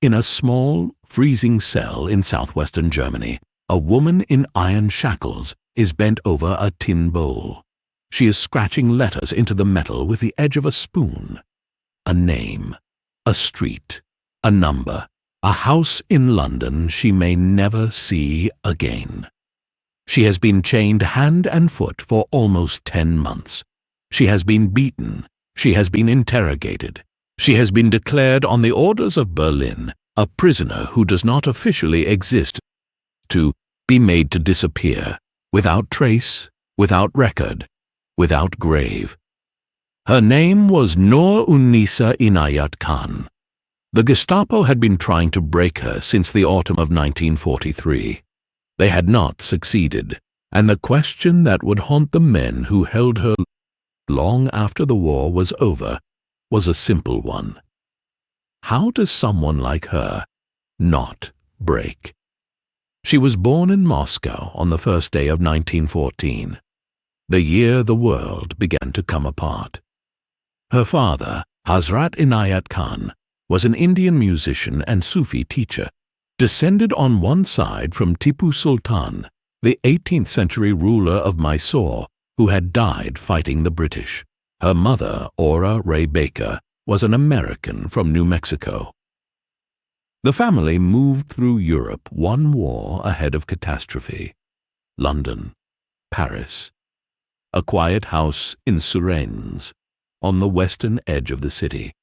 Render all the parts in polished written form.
In a small, freezing cell in southwestern Germany, a woman in iron shackles is bent over a tin bowl. She is scratching letters into the metal with the edge of a spoon. A name, a street, a number, a house in London she may never see again. She has been chained hand and foot for almost 10 months. She has been beaten. She has been interrogated. She has been declared on the orders of Berlin a prisoner who does not officially exist, to be made to disappear, without trace, without record, without grave. Her name was Noor Inayat Khan. The Gestapo had been trying to break her since the autumn of 1943. They had not succeeded, and the question that would haunt the men who held her long after the war was over was a simple one. How does someone like her not break? She was born in Moscow on the first day of 1914, the year the world began to come apart. Her father, Hazrat Inayat Khan, was an Indian musician and Sufi teacher, descended on one side from Tipu Sultan, the 18th century ruler of Mysore, who had died fighting the British. Her mother, Ora Ray Baker, was an American from New Mexico. The family moved through Europe one war ahead of catastrophe. London, Paris, a quiet house in Suresnes, on the western edge of the city,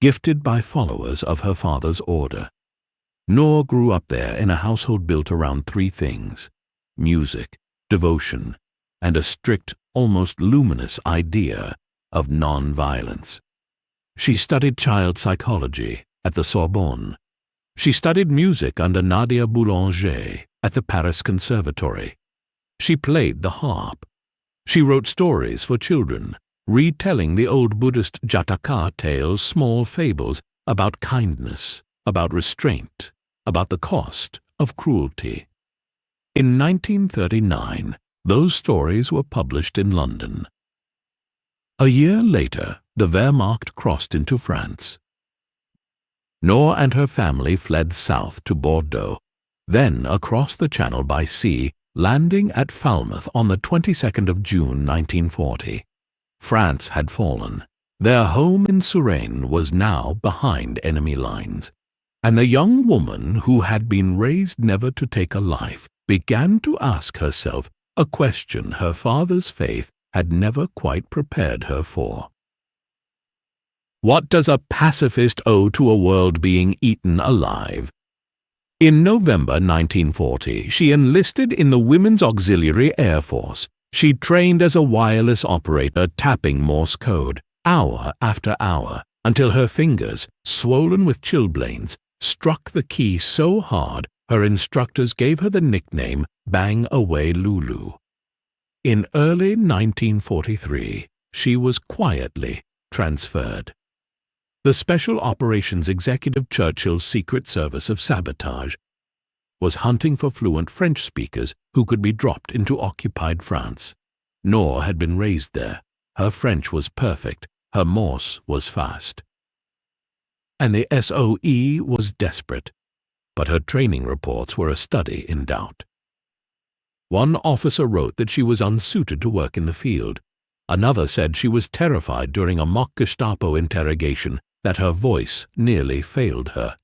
gifted by followers of her father's order. Noor grew up there in a household built around 3 things: music, devotion, and a strict, almost luminous idea of non-violence. She studied child psychology at the Sorbonne. She studied music under Nadia Boulanger at the Paris Conservatory. She played the harp. She wrote stories for children, retelling the old Buddhist Jataka tales, small fables about kindness, about restraint, about the cost of cruelty. In 1939, those stories were published in London. A year later, the Wehrmacht crossed into France. Noor and her family fled south to Bordeaux, then across the Channel by sea, landing at Falmouth on the 22nd of June 1940. France had fallen. Their home in Suresnes was now behind enemy lines, and the young woman who had been raised never to take a life began to ask herself a question her father's faith had never quite prepared her for. What does a pacifist owe to a world being eaten alive? In November 1940, she enlisted in the Women's Auxiliary Air Force. She trained as a wireless operator, tapping Morse code, hour after hour, until her fingers, swollen with chilblains, struck the key so hard her instructors gave her the nickname Bang Away Lulu. In early 1943, she was quietly transferred. The Special Operations Executive Churchill's Secret Service of Sabotage was hunting for fluent French speakers who could be dropped into occupied France. Noor had been raised there. Her French was perfect. Her Morse was fast. And the SOE was desperate, but her training reports were a study in doubt. One officer wrote that she was unsuited to work in the field. Another said she was terrified during a mock Gestapo interrogation, that her voice nearly failed her.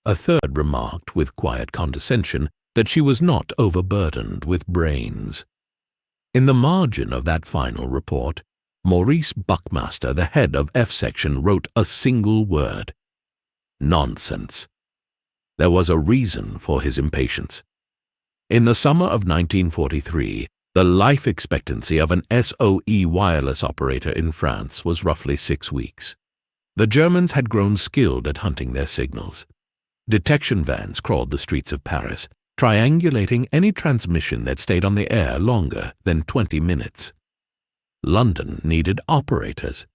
A third remarked with quiet condescension that she was not overburdened with brains. In the margin of that final report, Maurice Buckmaster, the head of F Section, wrote a single word: nonsense. There was a reason for his impatience. In the summer of 1943, the life expectancy of an SOE wireless operator in France was roughly 6 weeks. The Germans had grown skilled at hunting their signals. Detection vans crawled the streets of Paris, triangulating any transmission that stayed on the air longer than 20 minutes. London needed operators.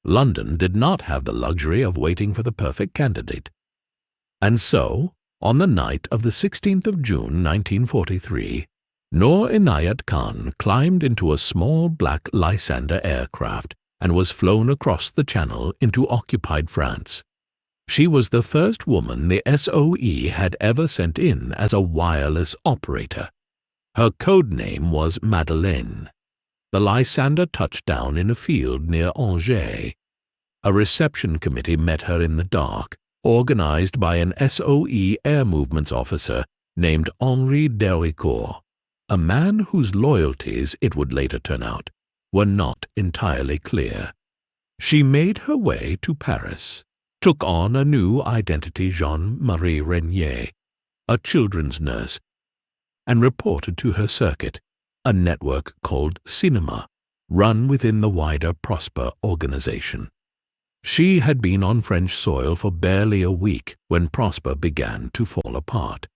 London did not have the luxury of waiting for the perfect candidate. And so, on the night of the 16th of June 1943, Noor Inayat Khan climbed into a small black Lysander aircraft and was flown across the Channel into occupied France. She was the first woman the SOE had ever sent in as a wireless operator. Her code name was Madeleine. The Lysander touched down in a field near Angers. A reception committee met her in the dark, organized by an SOE air movements officer named Henri Dericourt, a man whose loyalties, it would later turn out, were not entirely clear. She made her way to Paris, took on a new identity, Jean-Marie Renier, a children's nurse, and reported to her circuit, a network called Cinema, run within the wider Prosper organization. She had been on French soil for barely a week when Prosper began to fall apart.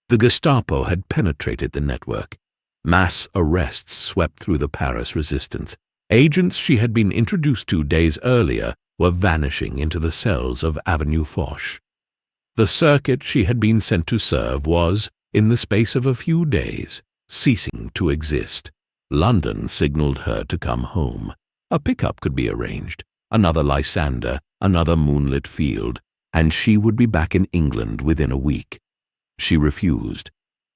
The Gestapo had penetrated the network. Mass arrests swept through the Paris resistance. Agents she had been introduced to days earlier were vanishing into the cells of Avenue Foch. The circuit she had been sent to serve was, in the space of a few days, ceasing to exist. London signaled her to come home. A pickup could be arranged, another Lysander, another moonlit field, and she would be back in England within a week. She refused.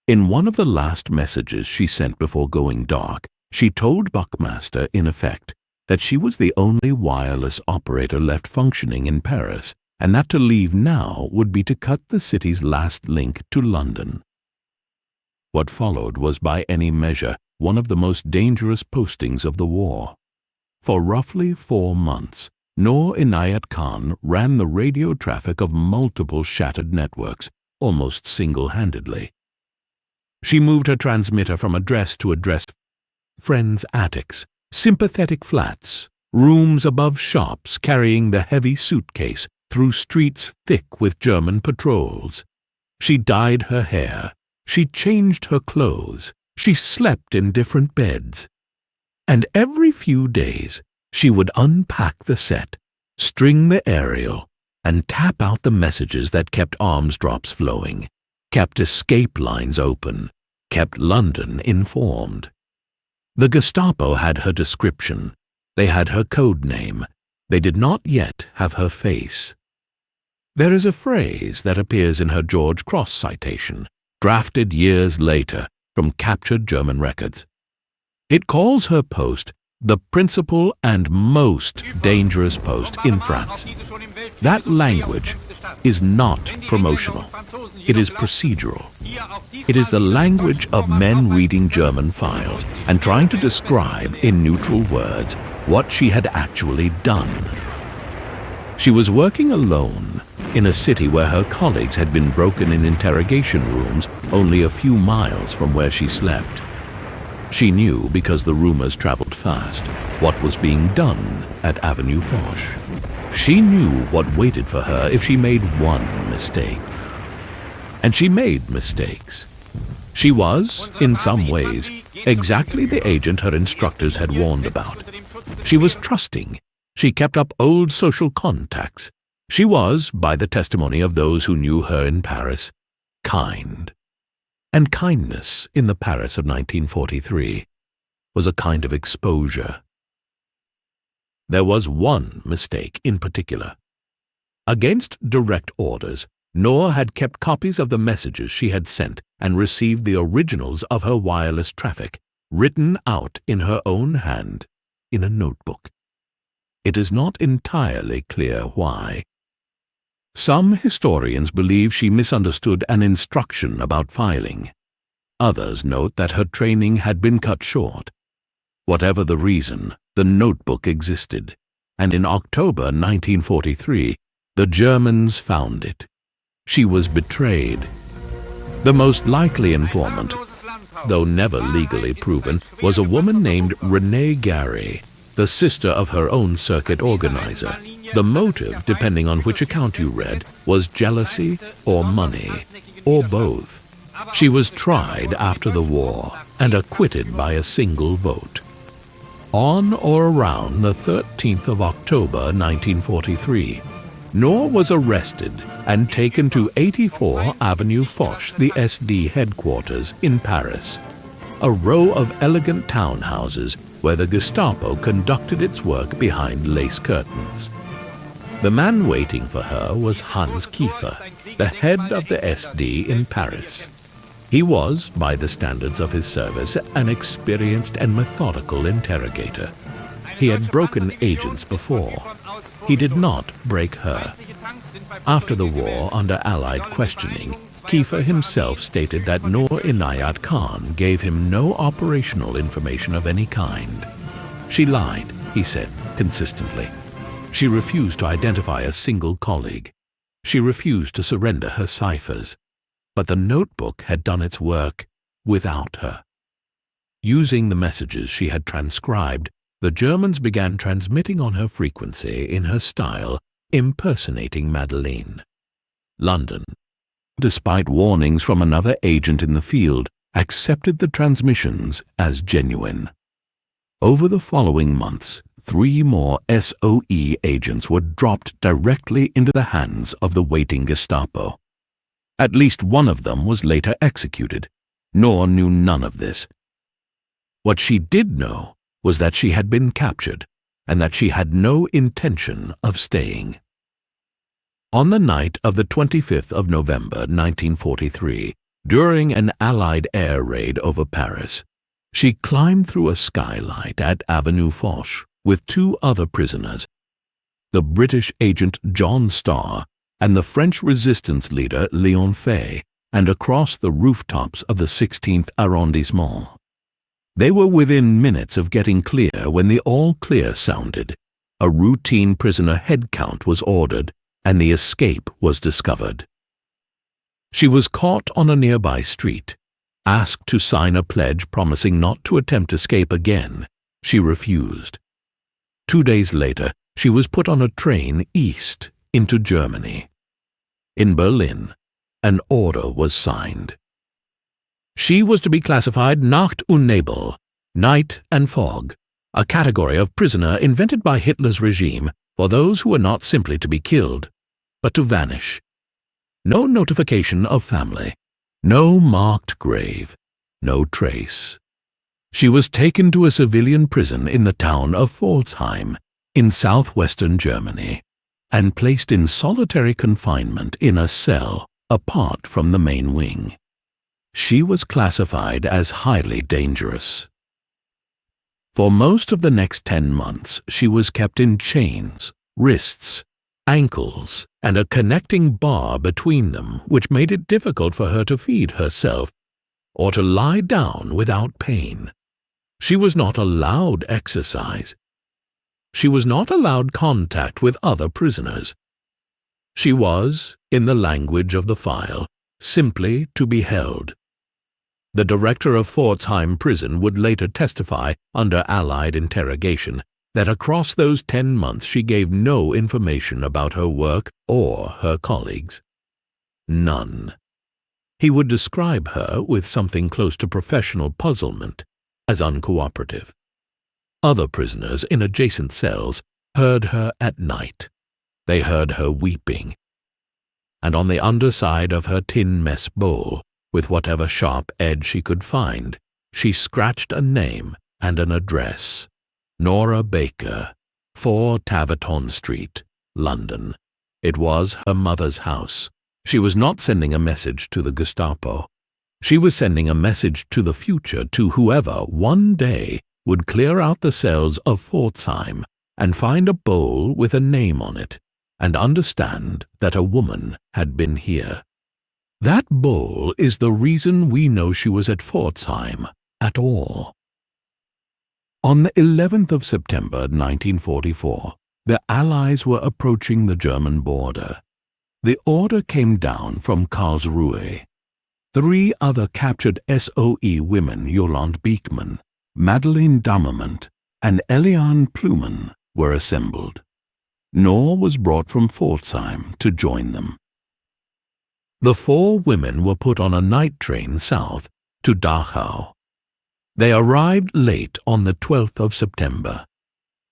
In one of the last messages she sent before going dark, she told Buckmaster, in effect, that she was the only wireless operator left functioning in Paris, and that to leave now would be to cut the city's last link to London. What followed was by any measure one of the most dangerous postings of the war. For roughly 4 months, Noor Inayat Khan ran the radio traffic of multiple shattered networks, almost single-handedly. She moved her transmitter from address to address, friends' attics, sympathetic flats, rooms above shops, carrying the heavy suitcase through streets thick with German patrols. She dyed her hair. She changed her clothes. She slept in different beds. And every few days she would unpack the set, string the aerial, and tap out the messages that kept arms drops flowing, kept escape lines open, kept London informed. The Gestapo had her description. They had her code name. They did not yet have her face. There is a phrase that appears in her George Cross citation, drafted years later from captured German records. It calls her post the principal and most dangerous post in France. That language is not promotional. It is procedural. It is the language of men reading German files and trying to describe in neutral words what she had actually done. She was working alone in a city where her colleagues had been broken in interrogation rooms only a few miles from where she slept. She knew, because the rumors traveled fast, what was being done at Avenue Foch. She knew what waited for her if she made one mistake. And she made mistakes. She was, in some ways, exactly the agent her instructors had warned about. She was trusting. She kept up old social contacts. She was, by the testimony of those who knew her in Paris, kind. And kindness in the Paris of 1943 was a kind of exposure. There was one mistake in particular. Against direct orders, Noor had kept copies of the messages she had sent and received the originals of her wireless traffic, written out in her own hand in a notebook. It is not entirely clear why. Some historians believe she misunderstood an instruction about filing. Others note that her training had been cut short. Whatever the reason, the notebook existed, and in October 1943, the Germans found it. She was betrayed. The most likely informant, though never legally proven, was a woman named Renée Gary, the sister of her own circuit organizer. The motive, depending on which account you read, was jealousy or money, or both. She was tried after the war and acquitted by a single vote. On or around the 13th of October 1943, Noor was arrested and taken to 84 Avenue Foch, the SD headquarters in Paris, a row of elegant townhouses where the Gestapo conducted its work behind lace curtains. The man waiting for her was Hans Kiefer, the head of the SD in Paris. He was, by the standards of his service, an experienced and methodical interrogator. He had broken agents before. He did not break her. After the war, under Allied questioning, Kiefer himself stated that Noor Inayat Khan gave him no operational information of any kind. She lied, he said, consistently. She refused to identify a single colleague. She refused to surrender her ciphers. But the notebook had done its work without her. Using the messages she had transcribed, the Germans began transmitting on her frequency in her style, impersonating Madeleine. London, despite warnings from another agent in the field, accepted the transmissions as genuine. Over the following months, 3 more SOE agents were dropped directly into the hands of the waiting Gestapo. At least one of them was later executed. Noor knew none of this. What she did know was that she had been captured and that she had no intention of staying. On the night of the 25th of November 1943, during an Allied air raid over Paris, she climbed through a skylight at Avenue Foch with 2 other prisoners, the British agent John Starr and the French resistance leader Léon Fay, and across the rooftops of the 16th arrondissement. They were within minutes of getting clear when the all-clear sounded. A routine prisoner head count was ordered, and the escape was discovered. She was caught on a nearby street. Asked to sign a pledge promising not to attempt escape again, she refused. 2 days later, she was put on a train east into Germany. In Berlin, an order was signed. She was to be classified Nacht und Nebel, night and fog, a category of prisoner invented by Hitler's regime for those who were not simply to be killed, but to vanish. No notification of family. No marked grave, no trace. She was taken to a civilian prison in the town of Pforzheim, in southwestern Germany, and placed in solitary confinement in a cell apart from the main wing. She was classified as highly dangerous. For most of the next 10 months, she was kept in chains, wrists, ankles, and a connecting bar between them, which made it difficult for her to feed herself or to lie down without pain. She was not allowed exercise. She was not allowed contact with other prisoners. She was, in the language of the file, simply to be held. The director of Pforzheim prison would later testify under Allied interrogation that across those 10 months she gave no information about her work or her colleagues. None. He would describe her with something close to professional puzzlement as uncooperative. Other prisoners in adjacent cells heard her at night. They heard her weeping. And on the underside of her tin mess bowl, with whatever sharp edge she could find, she scratched a name and an address. Nora Baker, 4 Taverton Street, London. It was her mother's house. She was not sending a message to the Gestapo. She was sending a message to the future, to whoever one day would clear out the cells of Pforzheim and find a bowl with a name on it, and understand that a woman had been here. That bowl is the reason we know she was at Pforzheim at all. On the 11th of September 1944, the Allies were approaching the German border. The order came down from Karlsruhe. 3 other captured SOE women, Yolande Beekman, Madeleine Dammerment, and Eliane Plumen, were assembled. Noor was brought from Pforzheim to join them. The 4 women were put on a night train south to Dachau. They arrived late on the 12th of September.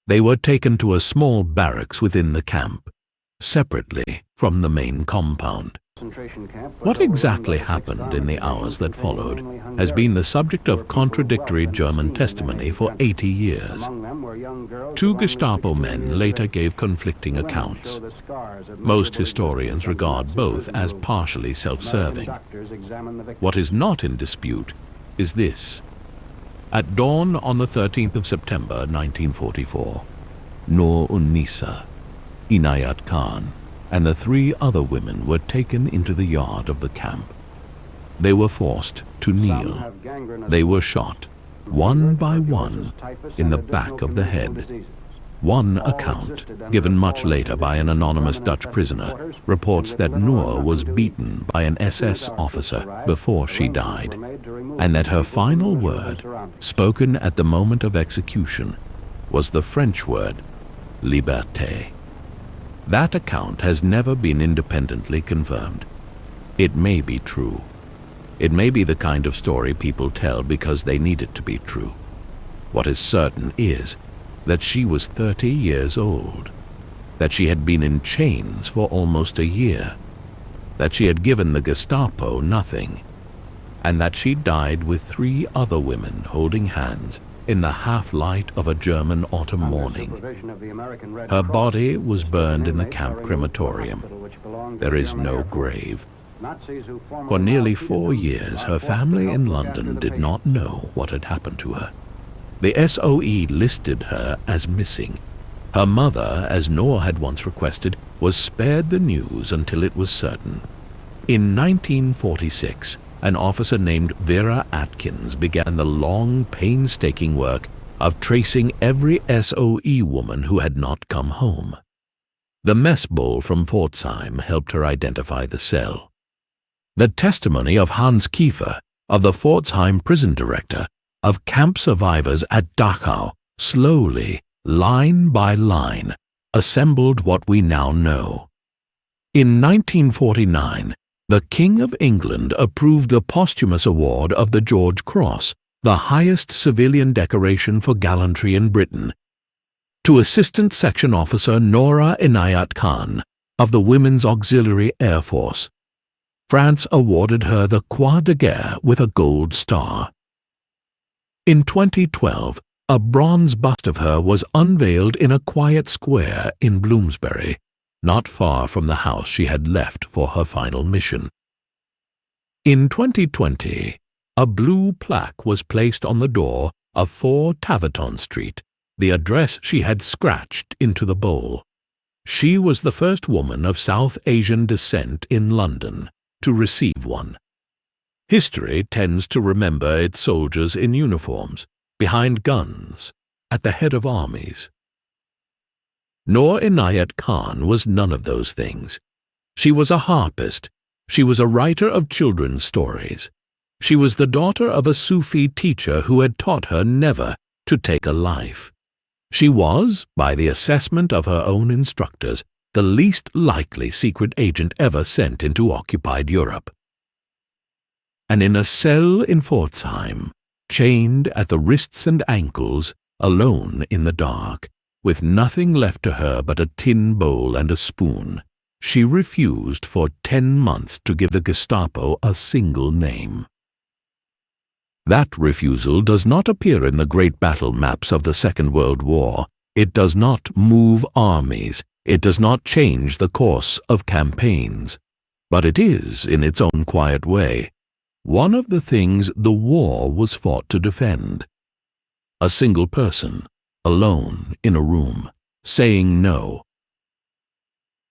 They were taken to a small barracks within the camp, separately from the main compound. What exactly happened in the hours that followed has been the subject of contradictory German testimony for 80 years. Two Gestapo men later gave conflicting accounts. Most historians regard both as partially self-serving. What is not in dispute is this. At dawn on the 13th of September 1944, Noor Inayat Khan and the 3 other women were taken into the yard of the camp. They were forced to kneel. They were shot, one by one, in the back of the head. One account, given much later by an anonymous Dutch prisoner, reports that Noor was beaten by an SS officer before she died, and that her final word, spoken at the moment of execution, was the French word, liberté. That account has never been independently confirmed. It may be true. It may be the kind of story people tell because they need it to be true. What is certain is that she was 30 years old, that she had been in chains for almost a year, that she had given the Gestapo nothing, and that she died with 3 other women holding hands in the half-light of a German autumn morning. Her body was burned in the camp crematorium. There is no grave. For nearly 4 years, her family in London did not know what had happened to her. The SOE listed her as missing. Her mother, as Noor had once requested, was spared the news until it was certain. In 1946, an officer named Vera Atkins began the long, painstaking work of tracing every SOE woman who had not come home. The mess bowl from Pforzheim helped her identify the cell. The testimony of Hans Kiefer, of the Pforzheim prison director, of camp survivors at Dachau, slowly, line by line, assembled what we now know. In 1949, the King of England approved the posthumous award of the George Cross, the highest civilian decoration for gallantry in Britain, to Assistant Section Officer Noor Inayat Khan of the Women's Auxiliary Air Force. France awarded her the Croix de Guerre with a gold star. In 2012, a bronze bust of her was unveiled in a quiet square in Bloomsbury, not far from the house she had left for her final mission. In 2020, a blue plaque was placed on the door of 4 Taverton Street, the address she had scratched into the bowl. She was the first woman of South Asian descent in London to receive one. History tends to remember its soldiers in uniforms, behind guns, at the head of armies. Noor Inayat Khan was none of those things. She was a harpist. She was a writer of children's stories. She was the daughter of a Sufi teacher who had taught her never to take a life. She was, by the assessment of her own instructors, the least likely secret agent ever sent into occupied Europe. And in a cell in Pforzheim, chained at the wrists and ankles, alone in the dark, with nothing left to her but a tin bowl and a spoon, she refused for 10 months to give the Gestapo a single name. That refusal does not appear in the great battle maps of the Second World War. It does not move armies. It does not change the course of campaigns. But it is, in its own quiet way, one of the things the war was fought to defend. A single person, alone in a room, saying no,